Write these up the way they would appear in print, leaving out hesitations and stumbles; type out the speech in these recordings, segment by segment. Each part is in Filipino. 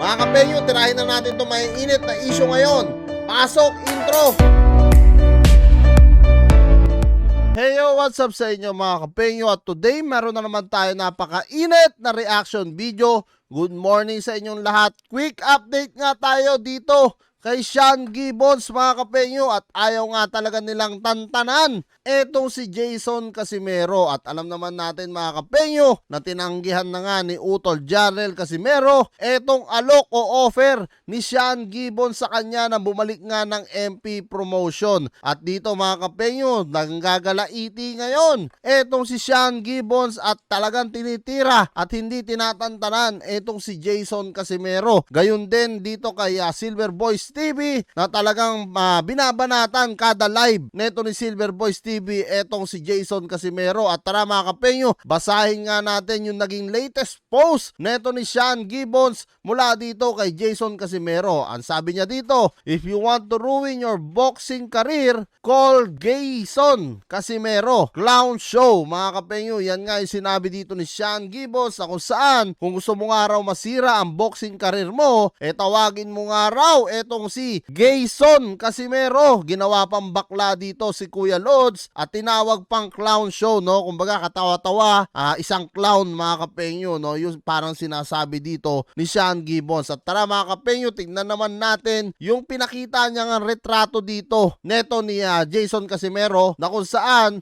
Mga kapenyo, tirahin na natin itong may init na issue ngayon. Pasok, intro! Hey yo, what's up sa inyo mga kapenyo? At today, meron na naman tayo napaka-init na reaction video. Good morning sa inyong lahat. Quick update nga tayo dito kay Sean Gibbons mga kapenyo, at ayaw nga talaga nilang tantanan etong si Jason Casimero. At alam naman natin mga kapenyo na tinanggihan na nga ni Utol Jarrell Casimero etong alok o offer ni Sean Gibbons sa kanya na bumalik nga ng MP promotion. At dito mga kapenyo, nanggagalaiti ngayon etong si Sean Gibbons at talagang tinitira at hindi tinatantanan etong si Jason Casimero. Gayon din dito kay Silver Boys TV na talagang binabanatan kada live neto ni Silver Boys TV etong si Jason Casimero. At tara mga kapenyo, basahin nga natin yung naging latest post neto ni Sean Gibbons mula dito kay Jason Casimero. Ang sabi niya dito, if you want to ruin your boxing career, call Jason Casimero Clown Show. Mga kapenyo, yan nga yung sinabi dito ni Sean Gibbons na kung saan kung gusto mo nga raw masira ang boxing career mo, tawagin mo nga raw etong si Jason Casimero. Ginawa pang bakla dito si Kuya Lods at tinawag pang clown show, no? Kumbaga katawa-tawa, isang clown mga kapenyo, no? Yung parang sinasabi dito ni Sean Gibbons. At tara mga kapenyo, tingnan naman natin yung pinakita niya ng retrato dito neto ni Jason Casimero na kung saan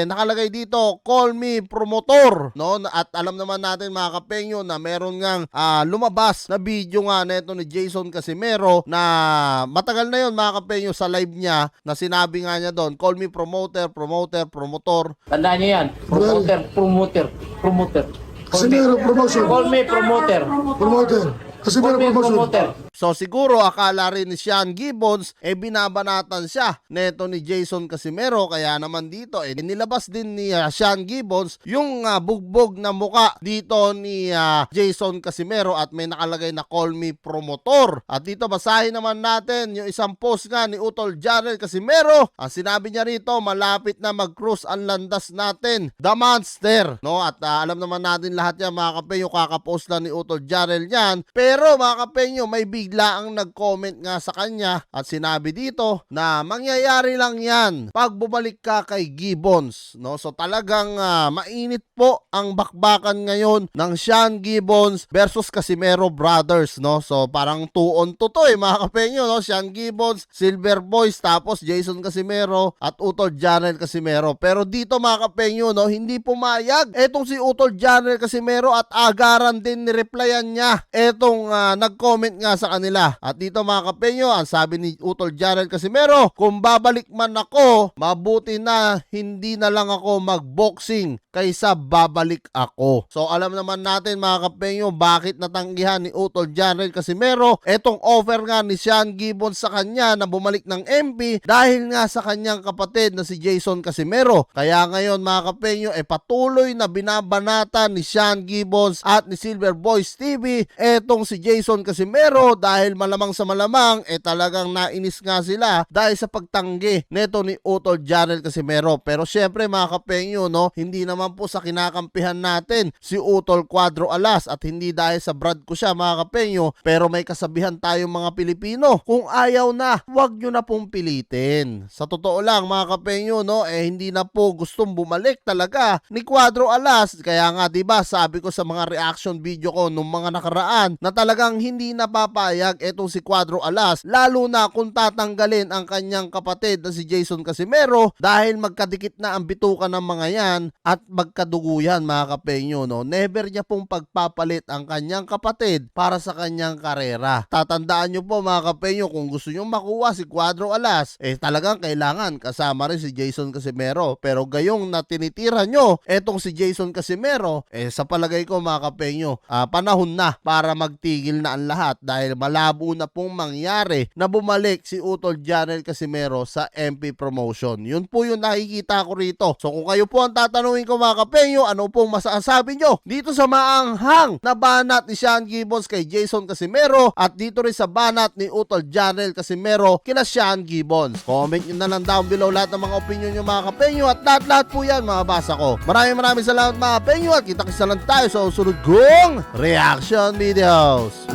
nakalagay dito, call me promotor, no? At alam naman natin mga kapenyo na meron ngang lumabas na video nga neto ni Jason Casimero na matagal na yon mga kapenyo sa live niya na sinabi nga niya doon, call me promoter, promoter, promotor. Tandaan niyo yan, promoter, promoter, promoter. Casimero promotion. Call me promoter. Promoter. Casimero Call me promotion. promoter. So siguro akala rin ni Sean Gibbons binabanatan siya neto ni Jason Casimero, kaya naman dito nilabas din ni Sean Gibbons yung bugbog na muka dito ni Jason Casimero at may nakalagay na call me promotor. At dito basahin naman natin yung isang post nga ni Utol Jarrell Casimero. Ang sinabi niya rito, malapit na mag-cruise ang landas natin, the monster, no? At alam naman natin lahat yan mga kapenyo, kakapost lang ni Utol Jarrell yan. Pero mga kapenyo, may bigla ang nag-comment nga sa kanya at sinabi dito na mangyayari lang yan pag bumalik ka kay Gibbons, no? So talagang mainit po ang bakbakan ngayon ng Sean Gibbons versus Casimero brothers, no? So parang 2-on-2 to mga kapenyo, no? Sean Gibbons, Silver Boys, tapos Jason Casimero at Utol Jarrell Casimero. Pero dito mga kapenyo, no, hindi pumayag etong si Utol Jarrell Casimero at agaran din ni-replyan niya etong nag-comment nga sa kanila. At dito mga kapenyo, ang sabi ni Utol Jarrell Casimero, kung babalik man ako, mabuti na hindi na lang ako magboxing kaysa babalik ako. So alam naman natin mga kapenyo bakit natanggihan ni Utol Jarrell Casimero etong offer nga ni Sean Gibbons sa kanya na bumalik ng MP dahil nga sa kanyang kapatid na si Jason Casimero. Kaya ngayon mga kapenyo patuloy na binabanatan ni Sean Gibbons at ni Silver Boys TV etong si Jason Casimero dahil malamang sa malamang talagang nainis nga sila dahil sa pagtanggi neto ni Utol Jarrell Casimero. Pero syempre mga kapenyo, no, hindi naman po sa kinakampihan natin si Utol Cuadro Alas at hindi dahil sa brad ko siya mga kapenyo, pero may kasabihan tayong mga Pilipino, kung ayaw na, wag nyo na pong pilitin. Sa totoo lang mga kapenyo, no, hindi na po gustong bumalik talaga ni Cuadro Alas. Kaya nga 'di ba sabi ko sa mga reaction video ko nung mga nakaraan na talagang hindi napapayag etong si Cuadro Alas, lalo na kung tatanggalin ang kanyang kapatid na si Jason Casimero dahil magkadikit na ang bituka ng mga yan at magkadugo yan mga kapenyo, no. Never niya pong pagpapalit ang kanyang kapatid para sa kanyang karera. Tatandaan nyo po mga kapenyo, kung gusto nyo makuha si Cuadro Alas, talagang kailangan kasama rin si Jason Casimero. Pero gayong na tinitira nyo etong si Jason Casimero, sa palagay ko mga kapenyo, panahon na para magtigil na ang lahat dahil malabo na pong mangyari na bumalik si Utol Jarrell Casimero sa MP promotion. Yun po yung nakikita ko rito. So kung kayo po ang tatanungin ko mga kapenyo, ano pong masasabi nyo dito sa maanghang na banat ni Sean Gibbons kay Jason Casimero at dito rin sa banat ni Utol Jarrell Casimero kina Sean Gibbons? Comment nyo na lang down below lahat ng mga opinion nyo mga kapenyo at lahat po yan mababasa ko. Maraming salamat mga kapenyo at kita-kita lang tayo sa susunod kong reaction videos.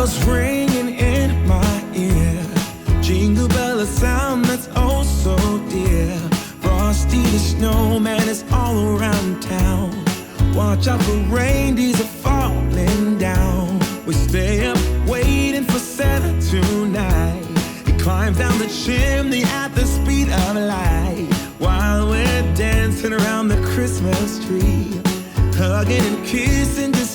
bells ringing in my ear. Jingle bell, a sound that's oh so dear. Frosty the snowman is all around town. Watch out for reindeers are falling down. We stay up waiting for Santa tonight. He climbs down the chimney at the speed of light, while we're dancing around the Christmas tree, hugging and kissing just